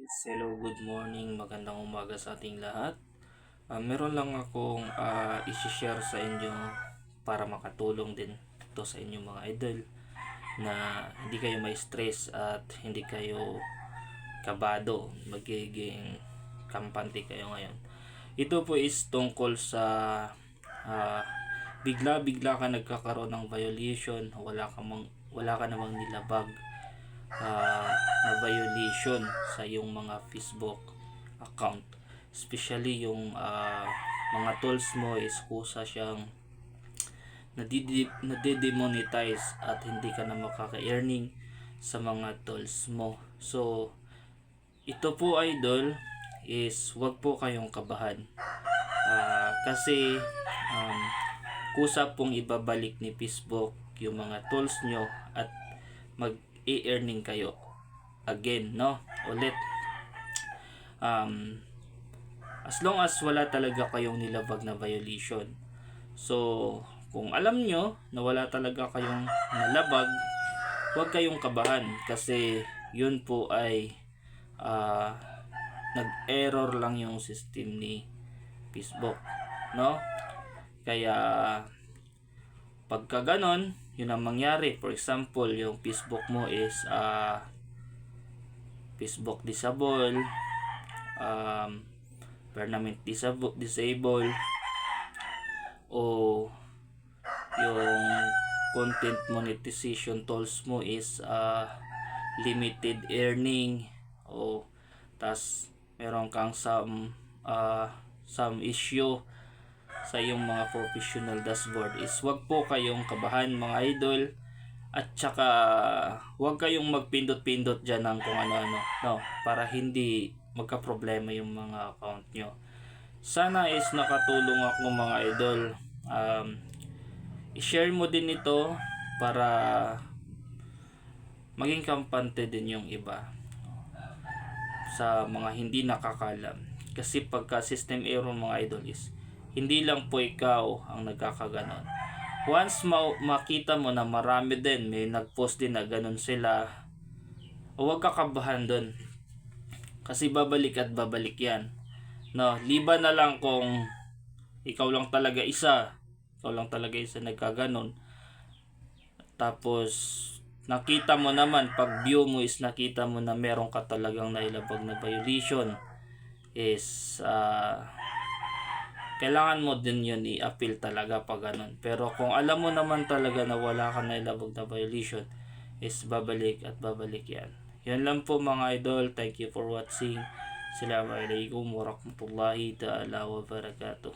Hello, good morning, magandang umaga sa ating lahat. Meron lang akong isi-share sa inyo para makatulong din to sa inyong mga idol na hindi kayo may stress at hindi kayo kabado, magiging kampante kayo ngayon. Ito po is tungkol sa bigla-bigla ka nagkakaroon ng violation, wala ka namang nilabag na violation sa iyong mga Facebook account, especially yung mga tools mo is kusa siyang nade-demonetize at hindi ka na makaka-earning sa mga tools mo. So ito po, idol, is wag po kayong kabahan kasi kusa pong ibabalik ni Facebook yung mga tools nyo at mag-e-earning kayo again, no? Ulit. As long as wala talaga kayong nilabag na violation. So, kung alam nyo na wala talaga kayong nalabag, huwag kayong kabahan kasi yun po ay nag-error lang yung system ni Facebook, no? Kaya pagka ganon, yun ang mangyari. For example, yung Facebook mo is Facebook disable, permanent disable, o yung content monetization tools mo is limited earning, o tas meron kang some issue sa yung mga professional dashboard, is wag po kayong kabahan, mga idol. At saka wag kayong magpindot-pindot dyan ng kung ano-ano, no, para hindi magka-problema yung mga account nyo. Sana is nakatulong ako, mga idol. I-share mo din ito para maging kampante din yung iba sa mga hindi nakakalam. Kasi pagka system error, mga idol, is hindi lang po ikaw ang nagkakaganon. Once makita mo na marami din, may nagpost din na ganun sila, huwag kakabahan dun. Kasi babalik at babalik yan. No, liban na lang kung ikaw lang talaga isa nagkaganon. Tapos nakita mo naman, pag view mo is nakita mo na meron ka talagang nailabag na violation, is kailangan mo din yun i-appeal talaga pag ganun. Pero kung alam mo naman talaga na wala ka nailabag na violation, is babalik at babalik yan. Yan lang po, mga idol. Thank you for watching. Assalamualaikum warahmatullahi ta'ala wabarakatuh.